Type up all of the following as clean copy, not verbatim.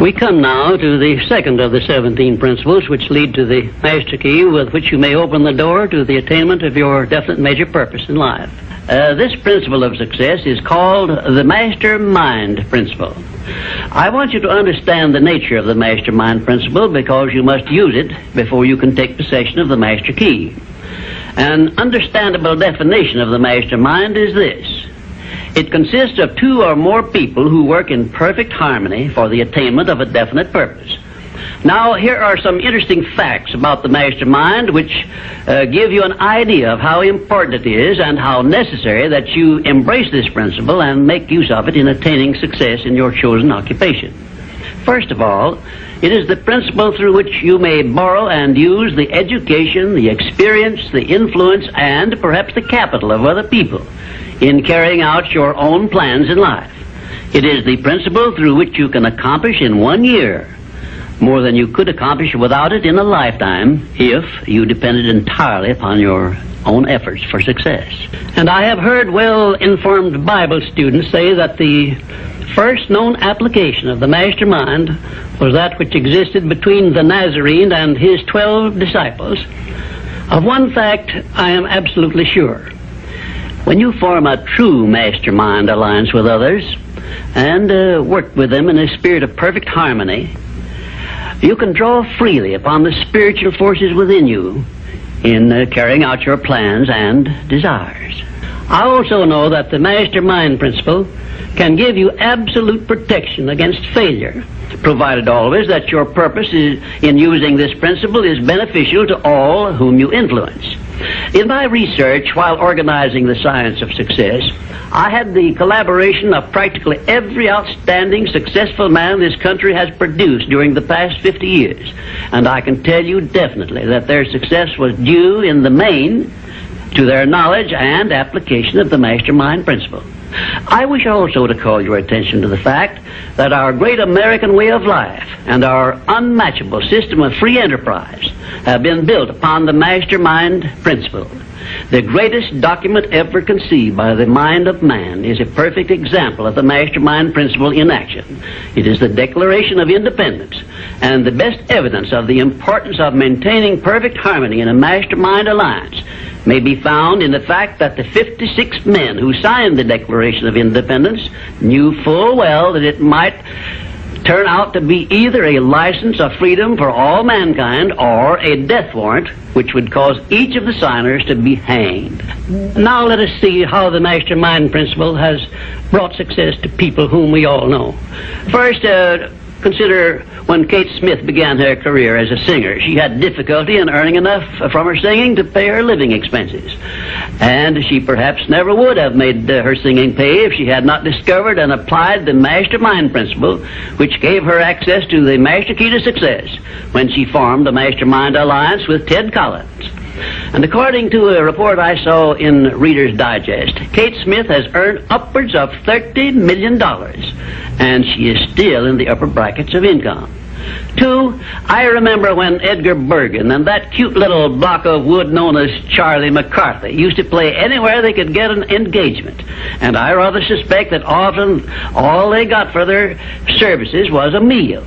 We come now to the second of the 17 principles which lead to the master key with which you may open the door to the attainment of your definite major purpose in life. This principle of success is called the Mastermind principle. I want you to understand the nature of the Mastermind principle because you must use it before you can take possession of the master key. An understandable definition of the Mastermind is this. It consists of two or more people who work in perfect harmony for the attainment of a definite purpose. Now, here are some interesting facts about the Mastermind which give you an idea of how important it is and how necessary that you embrace this principle and make use of it in attaining success in your chosen occupation. First of all, it is the principle through which you may borrow and use the education, the experience, the influence, and perhaps the capital of other people in carrying out your own plans in life. It is the principle through which you can accomplish in 1 year more than you could accomplish without it in a lifetime if you depended entirely upon your own efforts for success. And I have heard well-informed Bible students say that the first known application of the Mastermind was that which existed between the Nazarene and his 12 disciples. Of one fact I am absolutely sure. When you form a true Mastermind alliance with others and work with them in a spirit of perfect harmony, you can draw freely upon the spiritual forces within you in carrying out your plans and desires. I also know that the Mastermind principle can give you absolute protection against failure, provided always that your purpose in using this principle is beneficial to all whom you influence. In my research while organizing the science of success, I had the collaboration of practically every outstanding successful man this country has produced during the past 50 years. And I can tell you definitely that their success was due in the main to their knowledge and application of the Mastermind principle. I wish also to call your attention to the fact that our great American way of life and our unmatchable system of free enterprise have been built upon the Mastermind principle. The greatest document ever conceived by the mind of man is a perfect example of the Mastermind principle in action. It is the Declaration of Independence and the best evidence of the importance of maintaining perfect harmony in a Mastermind alliance may be found in the fact that the 56 men who signed the Declaration of Independence knew full well that it might turn out to be either a license of freedom for all mankind or a death warrant which would cause each of the signers to be hanged. Now let us see how the Mastermind principle has brought success to people whom we all know. First, consider when Kate Smith began her career as a singer. She had difficulty in earning enough from her singing to pay her living expenses. And she perhaps never would have made her singing pay if she had not discovered and applied the Mastermind principle, which gave her access to the master key to success when she formed the Mastermind alliance with Ted Collins. And according to a report I saw in Reader's Digest, Kate Smith has earned upwards of $30 million, and she is still in the upper brackets of income. 2, I remember when Edgar Bergen and that cute little block of wood known as Charlie McCarthy used to play anywhere they could get an engagement. And I rather suspect that often all they got for their services was a meal.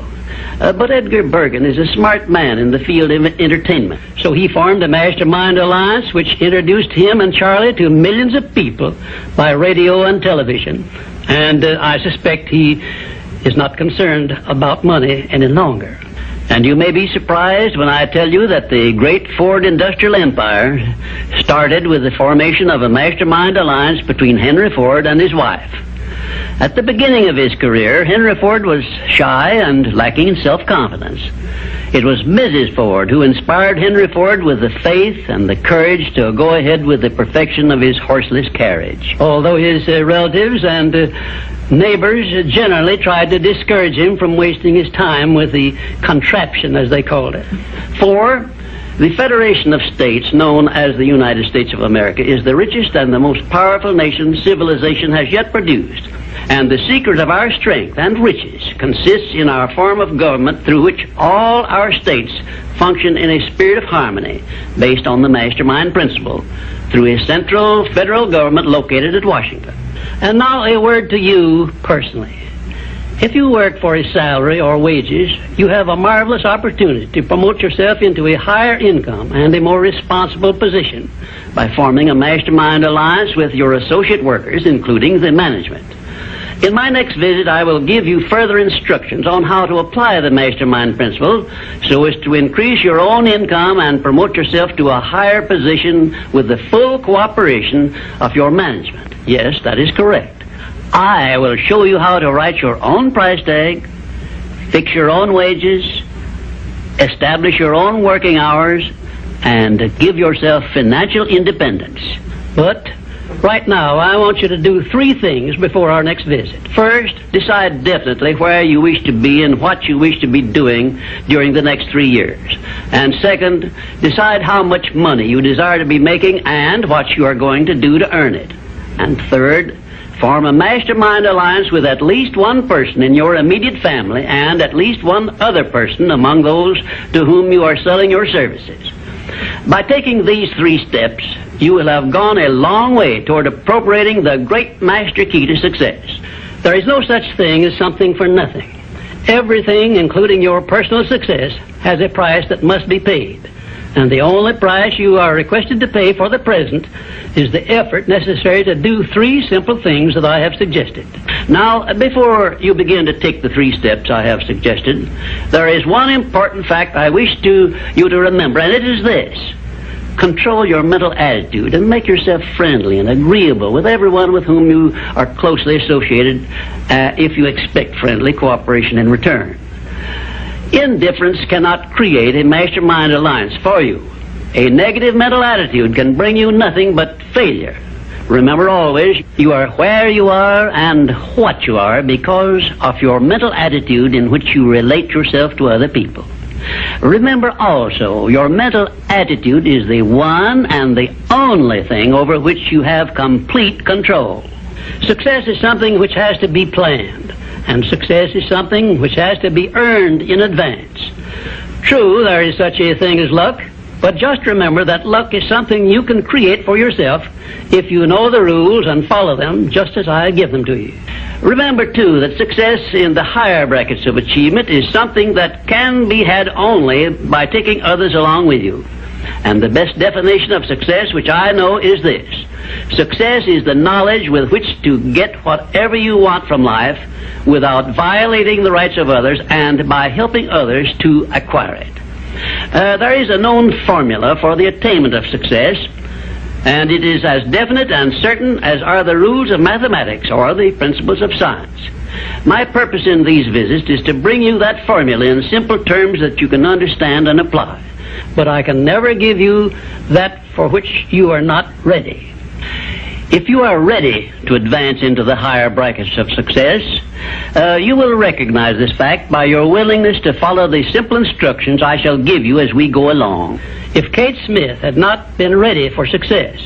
But Edgar Bergen is a smart man in the field of entertainment. So he formed a Mastermind alliance which introduced him and Charlie to millions of people by radio and television. And I suspect he is not concerned about money any longer. And you may be surprised when I tell you that the great Ford industrial empire started with the formation of a Mastermind alliance between Henry Ford and his wife. At the beginning of his career, Henry Ford was shy and lacking in self-confidence. It was Mrs. Ford who inspired Henry Ford with the faith and the courage to go ahead with the perfection of his horseless carriage. Although his relatives and neighbors generally tried to discourage him from wasting his time with the contraption, as they called it. 4, the Federation of States, known as the United States of America, is the richest and the most powerful nation civilization has yet produced. And the secret of our strength and riches consists in our form of government through which all our states function in a spirit of harmony based on the Mastermind principle through a central federal government located at Washington. And now a word to you personally. If you work for a salary or wages, you have a marvelous opportunity to promote yourself into a higher income and a more responsible position by forming a mastermind alliance with your associate workers, including the management. In my next visit, I will give you further instructions on how to apply the mastermind principle so as to increase your own income and promote yourself to a higher position with the full cooperation of your management. Yes, that is correct. I will show you how to write your own price tag, fix your own wages, establish your own working hours, and give yourself financial independence. But right now, I want you to do 3 things before our next visit. First, decide definitely where you wish to be and what you wish to be doing during the next 3 years. And second, decide how much money you desire to be making and what you are going to do to earn it. And third, form a mastermind alliance with at least one person in your immediate family and at least one other person among those to whom you are selling your services. By taking these 3 steps, you will have gone a long way toward appropriating the great master key to success. There is no such thing as something for nothing. Everything, including your personal success, has a price that must be paid. And the only price you are requested to pay for the present is the effort necessary to do 3 simple things that I have suggested. Now, before you begin to take the 3 steps I have suggested, there is one important fact I wish you to remember, and it is this. Control your mental attitude and make yourself friendly and agreeable with everyone with whom you are closely associated if you expect friendly cooperation in return. Indifference cannot create a mastermind alliance for you. A negative mental attitude can bring you nothing but failure. Remember always, you are where you are and what you are because of your mental attitude in which you relate yourself to other people. Remember also, your mental attitude is the one and the only thing over which you have complete control. Success is something which has to be planned, and success is something which has to be earned in advance. True, there is such a thing as luck, but just remember that luck is something you can create for yourself if you know the rules and follow them just as I give them to you. Remember, too, that success in the higher brackets of achievement is something that can be had only by taking others along with you. And the best definition of success, which I know, is this. Success is the knowledge with which to get whatever you want from life without violating the rights of others and by helping others to acquire it. There is a known formula for the attainment of success, and it is as definite and certain as are the rules of mathematics or the principles of science. My purpose in these visits is to bring you that formula in simple terms that you can understand and apply. But I can never give you that for which you are not ready. If you are ready to advance into the higher brackets of success, you will recognize this fact by your willingness to follow the simple instructions I shall give you as we go along. If Kate Smith had not been ready for success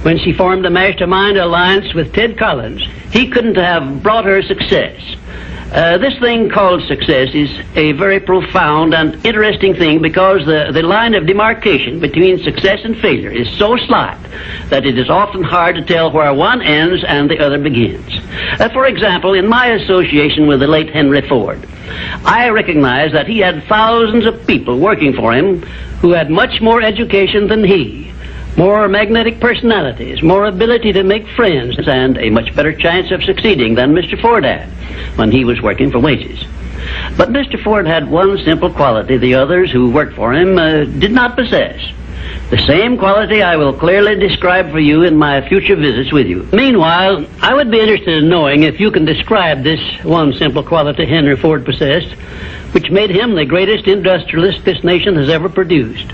when she formed a mastermind alliance with Ted Collins, he couldn't have brought her success. This thing called success is a very profound and interesting thing because the line of demarcation between success and failure is so slight that it is often hard to tell where one ends and the other begins. For example, in my association with the late Henry Ford, I recognized that he had thousands of people working for him who had much more education than he, more magnetic personalities, more ability to make friends, and a much better chance of succeeding than Mr. Ford had when he was working for wages. But Mr. Ford had one simple quality the others who worked for him did not possess. The same quality I will clearly describe for you in my future visits with you. Meanwhile, I would be interested in knowing if you can describe this one simple quality Henry Ford possessed, which made him the greatest industrialist this nation has ever produced.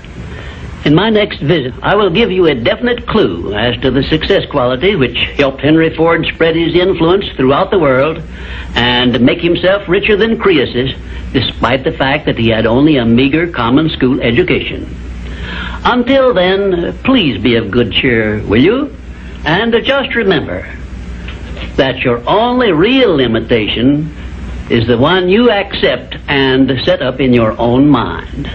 In my next visit, I will give you a definite clue as to the success quality which helped Henry Ford spread his influence throughout the world and make himself richer than Croesus, despite the fact that he had only a meager common school education. Until then, please be of good cheer, will you? And just remember that your only real limitation is the one you accept and set up in your own mind.